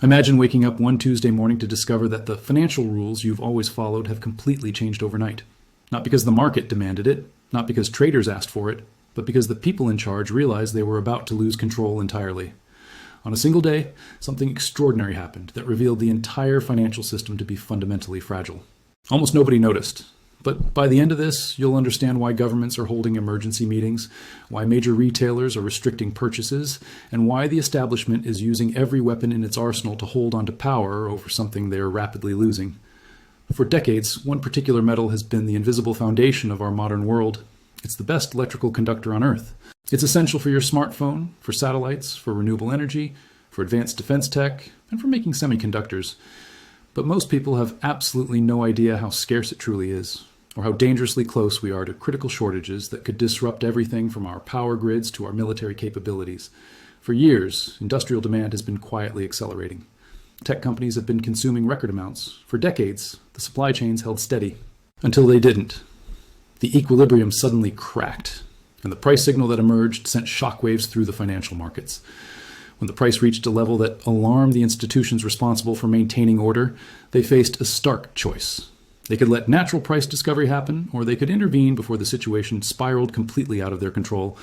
Imagine waking up one Tuesday morning to discover that the financial rules you've always followed have completely changed overnight. Not because the market demanded it, not because traders asked for it, but because the people in charge realized they were about to lose control entirely. On a single day, something extraordinary happened that revealed the entire financial system to be fundamentally fragile. Almost nobody noticed. But by the end of this, you'll understand why governments are holding emergency meetings, why major retailers are restricting purchases, and why the establishment is using every weapon in its arsenal to hold onto power over something they are rapidly losing. For decades, one particular metal has been the invisible foundation of our modern world. It's the best electrical conductor on Earth. It's essential for your smartphone, for satellites, for renewable energy, for advanced defense tech, and for making semiconductors. But most people have absolutely no idea how scarce it truly is, or how dangerously close we are to critical shortages that could disrupt everything from our power grids to our military capabilities. For years, industrial demand has been quietly accelerating. Tech companies have been consuming record amounts. For decades, the supply chains held steady. Until they didn't. The equilibrium suddenly cracked, and the price signal that emerged sent shockwaves through the financial markets. When the price reached a level that alarmed the institutions responsible for maintaining order, they faced a stark choice. They could let natural price discovery happen, or they could intervene before the situation spiraled completely out of their control.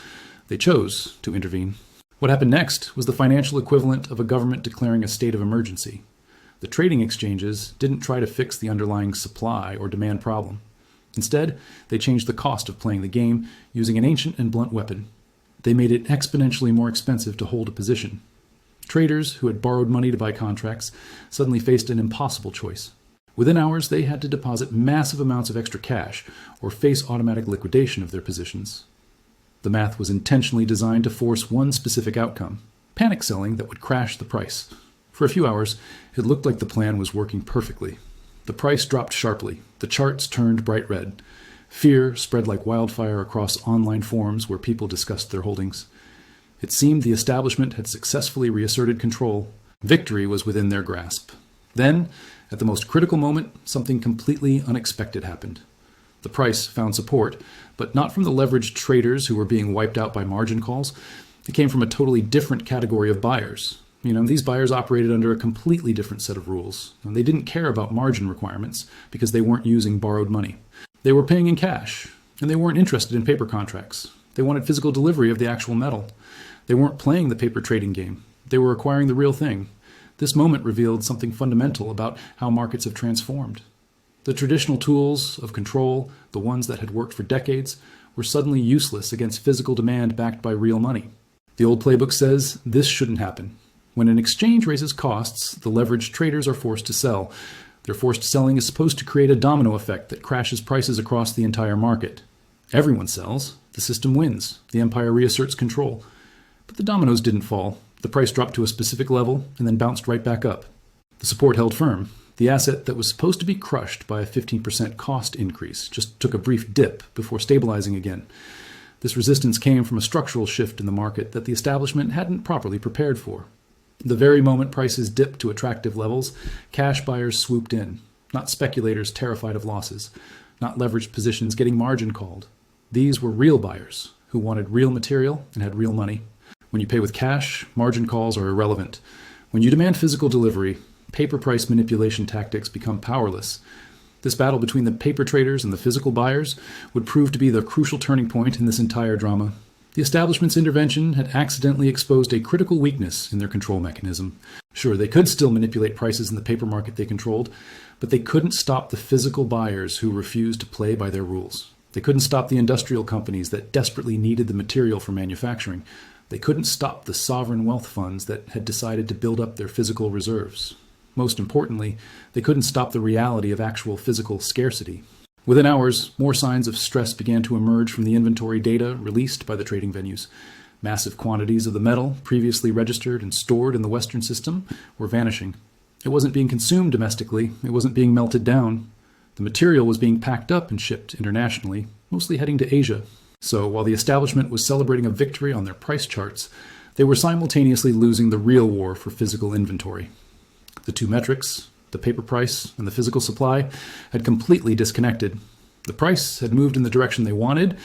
They chose to intervene. What happened next was the financial equivalent of a government declaring a state of emergency. The trading exchanges didn't try to fix the underlying supply or demand problem. Instead, they changed the cost of playing the game using an ancient and blunt weapon. They made it exponentially more expensive to hold a position. Traders who had borrowed money to buy contracts suddenly faced an impossible choice. Within hours, they had to deposit massive amounts of extra cash or face automatic liquidation of their positions. The math was intentionally designed to force one specific outcome: panic selling that would crash the price. For a few hours, it looked like the plan was working perfectly. The price dropped sharply. The charts turned bright red. Fear spread like wildfire across online forums where people discussed their holdings. It seemed the establishment had successfully reasserted control. Victory was within their grasp. Then, at the most critical moment, something completely unexpected happened. The price found support, but not from the leveraged traders who were being wiped out by margin calls. It came from a totally different category of buyers. These buyers operated under a completely different set of rules, and they didn't care about margin requirements because they weren't using borrowed money. They were paying in cash, and they weren't interested in paper contracts. They wanted physical delivery of the actual metal. They weren't playing the paper trading game. They were acquiring the real thing. This moment revealed something fundamental about how markets have transformed. The traditional tools of control, the ones that had worked for decades, were suddenly useless against physical demand backed by real money. The old playbook says this shouldn't happen. When an exchange raises costs, the leveraged traders are forced to sell. Their forced selling is supposed to create a domino effect that crashes prices across the entire market. Everyone sells. The system wins. The empire reasserts control. But the dominoes didn't fall. The price dropped to a specific level and then bounced right back up. The support held firm. The asset that was supposed to be crushed by a 15% cost increase just took a brief dip before stabilizing again. This resistance came from a structural shift in the market that the establishment hadn't properly prepared for. The very moment prices dipped to attractive levels, cash buyers swooped in, not speculators terrified of losses, not leveraged positions getting margin called. These were real buyers who wanted real material and had real money. When you pay with cash, margin calls are irrelevant. When you demand physical delivery, paper price manipulation tactics become powerless. This battle between the paper traders and the physical buyers would prove to be the crucial turning point in this entire drama. The establishment's intervention had accidentally exposed a critical weakness in their control mechanism. Sure, they could still manipulate prices in the paper market they controlled, but they couldn't stop the physical buyers who refused to play by their rules. They couldn't stop the industrial companies that desperately needed the material for manufacturing. They couldn't stop the sovereign wealth funds that had decided to build up their physical reserves. Most importantly, they couldn't stop the reality of actual physical scarcity. Within hours, more signs of stress began to emerge from the inventory data released by the trading venues. Massive quantities of the metal previously registered and stored in the Western system were vanishing. It wasn't being consumed domestically. It wasn't being melted down. The material was being packed up and shipped internationally, mostly heading to Asia. So while the establishment was celebrating a victory on their price charts, they were simultaneously losing the real war for physical inventory. The two metrics, the paper price and the physical supply, had completely disconnected. The price had moved in the direction they wanted,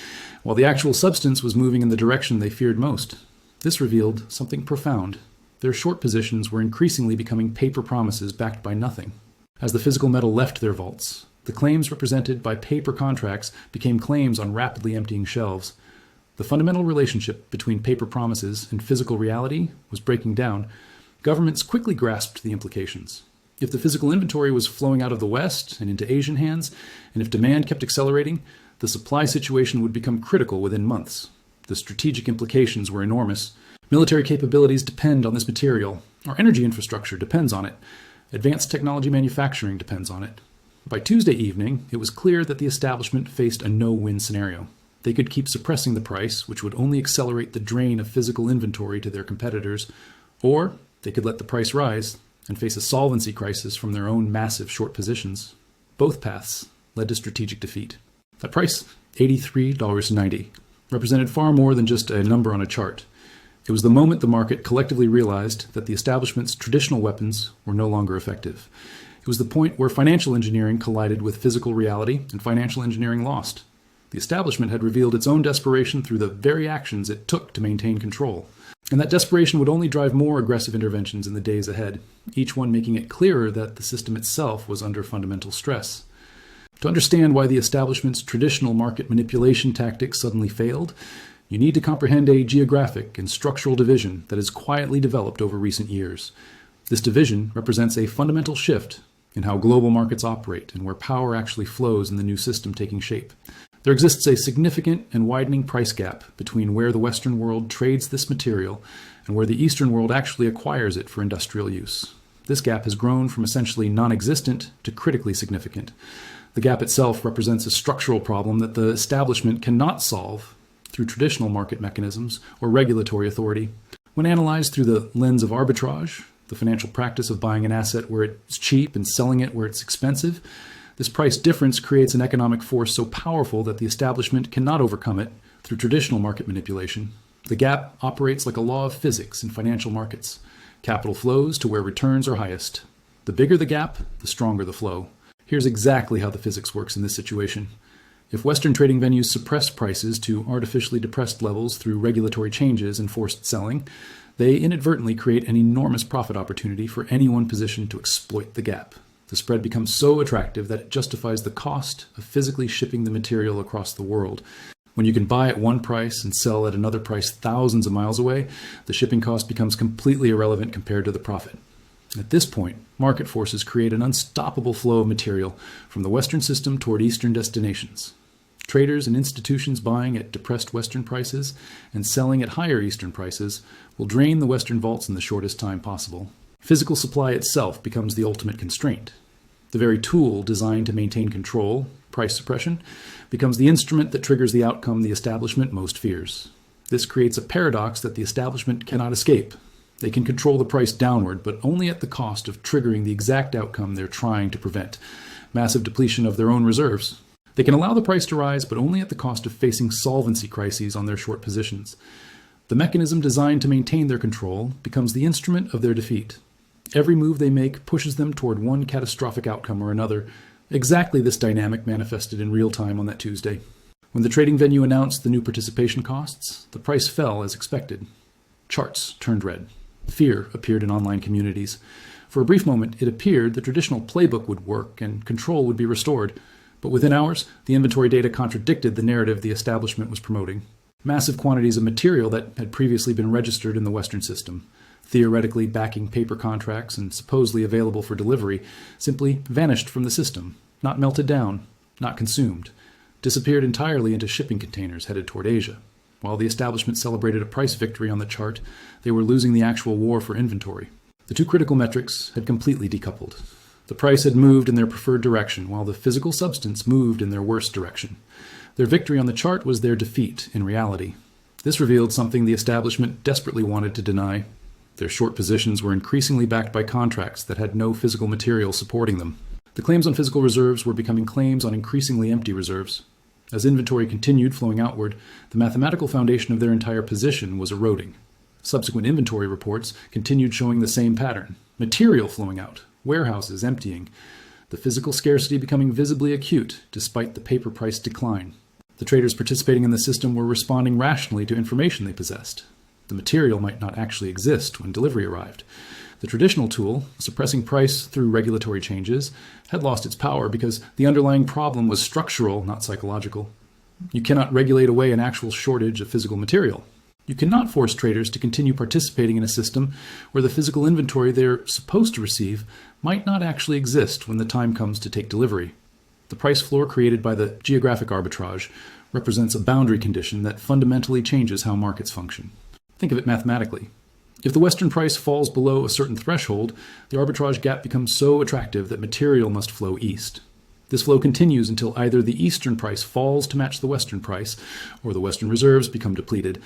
while the actual substance was moving in the direction they feared most. This revealed something profound. Their short positions were increasingly becoming paper promises backed by nothing. As the physical metal left their vaults, the claims represented by paper contracts became claims on rapidly emptying shelves. The fundamental relationship between paper promises and physical reality was breaking down. Governments quickly grasped the implications. If the physical inventory was flowing out of the West and into Asian hands, and if demand kept accelerating, the supply situation would become critical within months. The strategic implications were enormous. Military capabilities depend on this material. Our energy infrastructure depends on it. Advanced technology manufacturing depends on it. By Tuesday evening, it was clear that the establishment faced a no-win scenario. They could keep suppressing the price, which would only accelerate the drain of physical inventory to their competitors, or they could let the price rise and face a solvency crisis from their own massive short positions. Both paths led to strategic defeat. That price, $83.90, represented far more than just a number on a chart. It was the moment the market collectively realized that the establishment's traditional weapons were no longer effective. It was the point where financial engineering collided with physical reality and financial engineering lost. The establishment had revealed its own desperation through the very actions it took to maintain control. And that desperation would only drive more aggressive interventions in the days ahead, each one making it clearer that the system itself was under fundamental stress. To understand why the establishment's traditional market manipulation tactics suddenly failed, you need to comprehend a geographic and structural division that has quietly developed over recent years. This division represents a fundamental shift in how global markets operate and where power actually flows in the new system taking shape. There exists a significant and widening price gap between where the Western world trades this material and where the Eastern world actually acquires it for industrial use. This gap has grown from essentially non-existent to critically significant. The gap itself represents a structural problem that the establishment cannot solve through traditional market mechanisms or regulatory authority. When analyzed through the lens of arbitrage, the financial practice of buying an asset where it's cheap and selling it where it's expensive, this price difference creates an economic force so powerful that the establishment cannot overcome it through traditional market manipulation. The gap operates like a law of physics in financial markets. Capital flows to where returns are highest. The bigger the gap, the stronger the flow. Here's exactly how the physics works in this situation. If Western trading venues suppress prices to artificially depressed levels through regulatory changes and forced selling, they inadvertently create an enormous profit opportunity for anyone positioned to exploit the gap. The spread becomes so attractive that it justifies the cost of physically shipping the material across the world. When you can buy at one price and sell at another price thousands of miles away, the shipping cost becomes completely irrelevant compared to the profit. At this point, market forces create an unstoppable flow of material from the Western system toward Eastern destinations. Traders and institutions buying at depressed Western prices and selling at higher Eastern prices will drain the Western vaults in the shortest time possible. Physical supply itself becomes the ultimate constraint. The very tool designed to maintain control, price suppression, becomes the instrument that triggers the outcome the establishment most fears. This creates a paradox that the establishment cannot escape. They can control the price downward, but only at the cost of triggering the exact outcome they're trying to prevent: massive depletion of their own reserves. They can allow the price to rise, but only at the cost of facing solvency crises on their short positions. The mechanism designed to maintain their control becomes the instrument of their defeat. Every move they make pushes them toward one catastrophic outcome or another. Exactly this dynamic manifested in real time on that Tuesday. When the trading venue announced the new participation costs, the price fell as expected. Charts turned red. Fear appeared in online communities. For a brief moment, it appeared the traditional playbook would work and control would be restored. But within hours, the inventory data contradicted the narrative the establishment was promoting. Massive quantities of material that had previously been registered in the Western system, theoretically backing paper contracts and supposedly available for delivery, simply vanished from the system, not melted down, not consumed, disappeared entirely into shipping containers headed toward Asia. While the establishment celebrated a price victory on the chart, they were losing the actual war for inventory. The two critical metrics had completely decoupled. The price had moved in their preferred direction, while the physical substance moved in their worst direction. Their victory on the chart was their defeat in reality. This revealed something the establishment desperately wanted to deny. Their short positions were increasingly backed by contracts that had no physical material supporting them. The claims on physical reserves were becoming claims on increasingly empty reserves. As inventory continued flowing outward, the mathematical foundation of their entire position was eroding. Subsequent inventory reports continued showing the same pattern: material flowing out, warehouses emptying, the physical scarcity becoming visibly acute despite the paper price decline. The traders participating in the system were responding rationally to information they possessed. The material might not actually exist when delivery arrived. The traditional tool, suppressing price through regulatory changes, had lost its power because the underlying problem was structural, not psychological. You cannot regulate away an actual shortage of physical material. You cannot force traders to continue participating in a system where the physical inventory they're supposed to receive might not actually exist when the time comes to take delivery. The price floor created by the geographic arbitrage represents a boundary condition that fundamentally changes how markets function. Think of it mathematically. If the Western price falls below a certain threshold, the arbitrage gap becomes so attractive that material must flow east. This flow continues until either the Eastern price falls to match the Western price, or the Western reserves become depleted.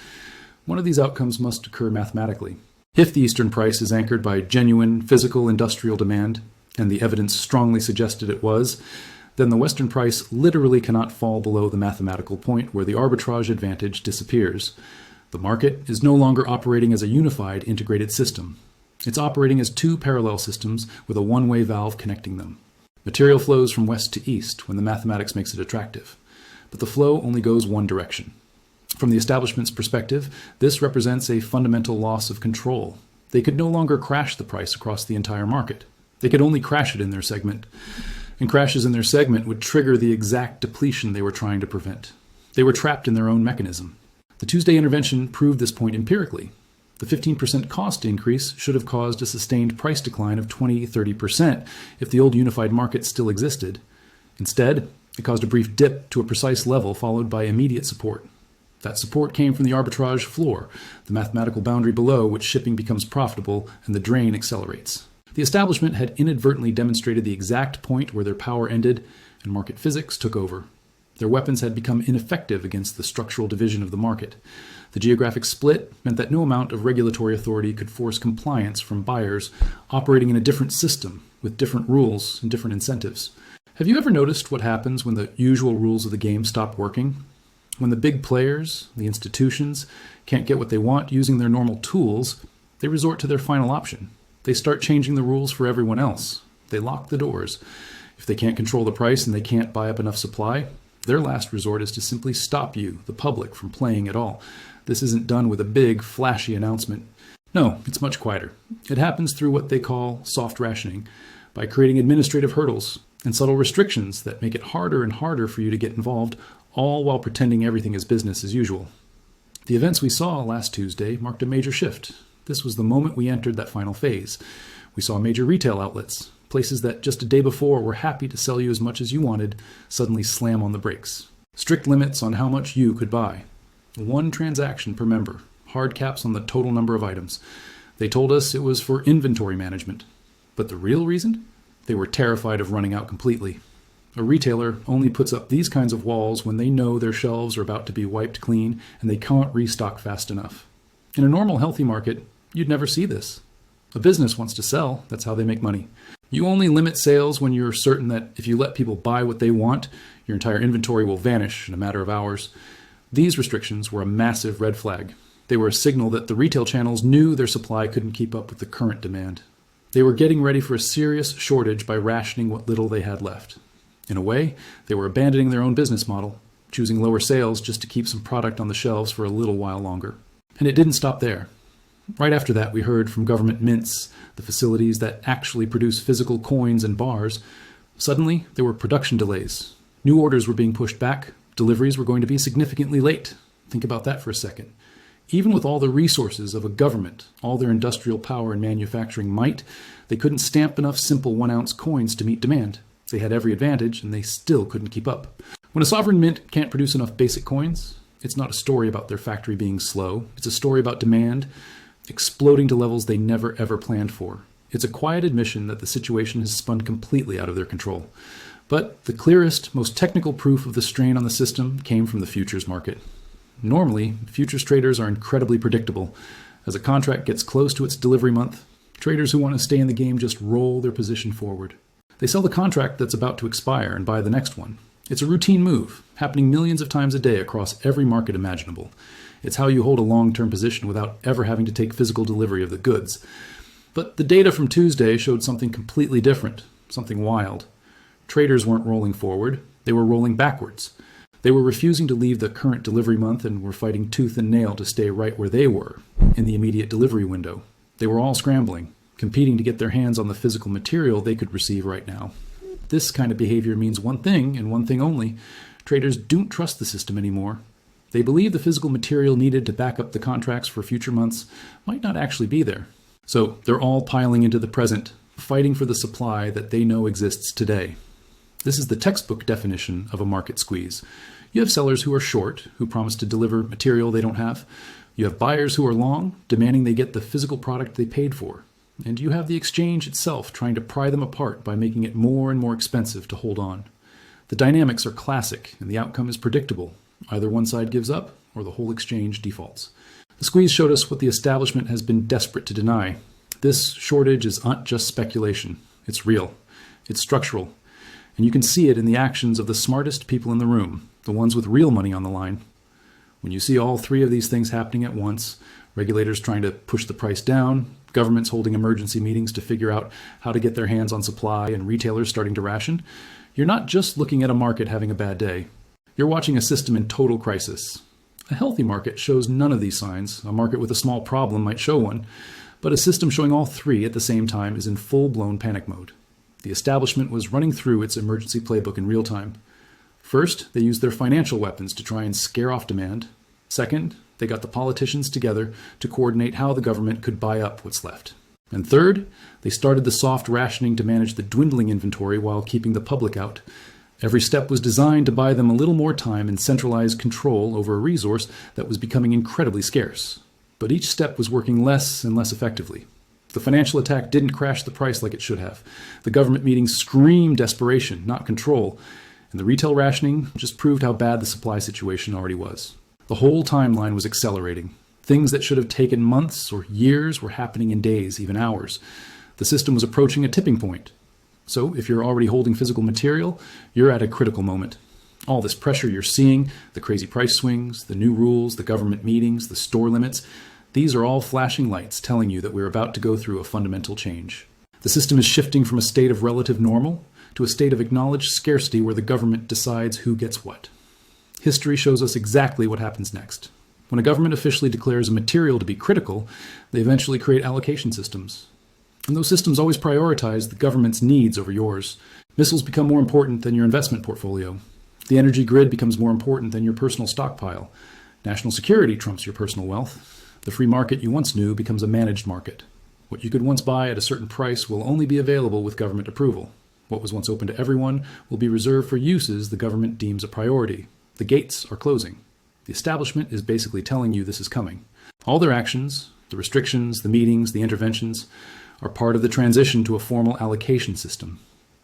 One of these outcomes must occur mathematically. If the Eastern price is anchored by genuine physical industrial demand, and the evidence strongly suggested it was, then the Western price literally cannot fall below the mathematical point where the arbitrage advantage disappears. The market is no longer operating as a unified, integrated system. It's operating as two parallel systems with a one-way valve connecting them. Material flows from west to east when the mathematics makes it attractive, but the flow only goes one direction. From the establishment's perspective, this represents a fundamental loss of control. They could no longer crash the price across the entire market. They could only crash it in their segment. And crashes in their segment would trigger the exact depletion they were trying to prevent. They were trapped in their own mechanism. The Tuesday intervention proved this point empirically. The 15% cost increase should have caused a sustained price decline of 20-30% if the old unified market still existed. Instead, it caused a brief dip to a precise level followed by immediate support. That support came from the arbitrage floor, the mathematical boundary below which shipping becomes profitable and the drain accelerates. The establishment had inadvertently demonstrated the exact point where their power ended and market physics took over. Their weapons had become ineffective against the structural division of the market. The geographic split meant that no amount of regulatory authority could force compliance from buyers operating in a different system with different rules and different incentives. Have you ever noticed what happens when the usual rules of the game stop working? When the big players, the institutions, can't get what they want using their normal tools, they resort to their final option. They start changing the rules for everyone else. They lock the doors. If they can't control the price and they can't buy up enough supply, their last resort is to simply stop you, the public, from playing at all. This isn't done with a big, flashy announcement. No, it's much quieter. It happens through what they call soft rationing, by creating administrative hurdles and subtle restrictions that make it harder and harder for you to get involved, all while pretending everything is business as usual. The events we saw last Tuesday marked a major shift. This was the moment we entered that final phase. We saw major retail outlets, places that just a day before were happy to sell you as much as you wanted, suddenly slam on the brakes. Strict limits on how much you could buy. 1 transaction per member. Hard caps on the total number of items. They told us it was for inventory management. But the real reason? They were terrified of running out completely. A retailer only puts up these kinds of walls when they know their shelves are about to be wiped clean and they can't restock fast enough. In a normal, healthy market, you'd never see this. A business wants to sell. That's how they make money. You only limit sales when you're certain that if you let people buy what they want, your entire inventory will vanish in a matter of hours. These restrictions were a massive red flag. They were a signal that the retail channels knew their supply couldn't keep up with the current demand. They were getting ready for a serious shortage by rationing what little they had left. In a way, they were abandoning their own business model, choosing lower sales just to keep some product on the shelves for a little while longer. And it didn't stop there. Right after that, we heard from government mints, the facilities that actually produce physical coins and bars. Suddenly, there were production delays. New orders were being pushed back. Deliveries were going to be significantly late. Think about that for a second. Even with all the resources of a government, all their industrial power and manufacturing might, they couldn't stamp enough simple 1-ounce coins to meet demand. They had every advantage, and they still couldn't keep up. When a sovereign mint can't produce enough basic coins, it's not a story about their factory being slow. It's a story about demand exploding to levels they never ever planned for. It's a quiet admission that the situation has spun completely out of their control. But the clearest, most technical proof of the strain on the system came from the futures market. Normally, futures traders are incredibly predictable. As a contract gets close to its delivery month, traders who want to stay in the game just roll their position forward. They sell the contract that's about to expire and buy the next one. It's a routine move, happening millions of times a day across every market imaginable. It's how you hold a long-term position without ever having to take physical delivery of the goods. But the data from Tuesday showed something completely different, something wild. Traders weren't rolling forward, they were rolling backwards. They were refusing to leave the current delivery month and were fighting tooth and nail to stay right where they were, in the immediate delivery window. They were all scrambling, competing to get their hands on the physical material they could receive right now. This kind of behavior means one thing, and one thing only. Traders don't trust the system anymore. They believe the physical material needed to back up the contracts for future months might not actually be there. So they're all piling into the present, fighting for the supply that they know exists today. This is the textbook definition of a market squeeze. You have sellers who are short, who promise to deliver material they don't have. You have buyers who are long, demanding they get the physical product they paid for. And you have the exchange itself trying to pry them apart by making it more and more expensive to hold on. The dynamics are classic, and the outcome is predictable. Either one side gives up, or the whole exchange defaults. The squeeze showed us what the establishment has been desperate to deny. This shortage is not just speculation. It's real. It's structural. And you can see it in the actions of the smartest people in the room, the ones with real money on the line. When you see all three of these things happening at once, regulators trying to push the price down, governments holding emergency meetings to figure out how to get their hands on supply, and retailers starting to ration, you're not just looking at a market having a bad day. You're watching a system in total crisis. A healthy market shows none of these signs. A market with a small problem might show one. But a system showing all three at the same time is in full-blown panic mode. The establishment was running through its emergency playbook in real time. First, they used their financial weapons to try and scare off demand. Second, they got the politicians together to coordinate how the government could buy up what's left. And third, they started the soft rationing to manage the dwindling inventory while keeping the public out. Every step was designed to buy them a little more time and centralize control over a resource that was becoming incredibly scarce. But each step was working less and less effectively. The financial attack didn't crash the price like it should have. The government meetings screamed desperation, not control. And the retail rationing just proved how bad the supply situation already was. The whole timeline was accelerating. Things that should have taken months or years were happening in days, even hours. The system was approaching a tipping point. So if you're already holding physical material, you're at a critical moment. All this pressure you're seeing, the crazy price swings, the new rules, the government meetings, the store limits, these are all flashing lights telling you that we're about to go through a fundamental change. The system is shifting from a state of relative normal to a state of acknowledged scarcity where the government decides who gets what. History shows us exactly what happens next. When a government officially declares a material to be critical, they eventually create allocation systems. And those systems always prioritize the government's needs over yours. Missiles become more important than your investment portfolio. The energy grid becomes more important than your personal stockpile. National security trumps your personal wealth. The free market you once knew becomes a managed market. What you could once buy at a certain price will only be available with government approval. What was once open to everyone will be reserved for uses the government deems a priority. The gates are closing. The establishment is basically telling you this is coming. All their actions, the restrictions, the meetings, the interventions, are part of the transition to a formal allocation system.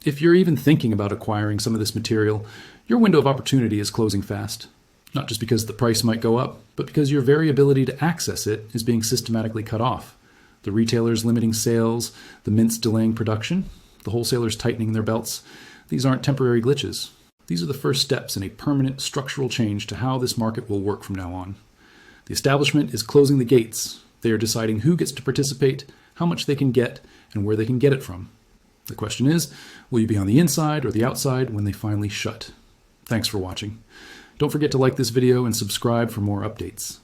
If you're even thinking about acquiring some of this material, your window of opportunity is closing fast. Not just because the price might go up, but because your very ability to access it is being systematically cut off. The retailers limiting sales, the mints delaying production, the wholesalers tightening their belts. These aren't temporary glitches. These are the first steps in a permanent structural change to how this market will work from now on. The establishment is closing the gates. They are deciding who gets to participate, how much they can get, and where they can get it from. The question is, will you be on the inside or the outside when they finally shut? Thanks for watching. Don't forget to like this video and subscribe for more updates.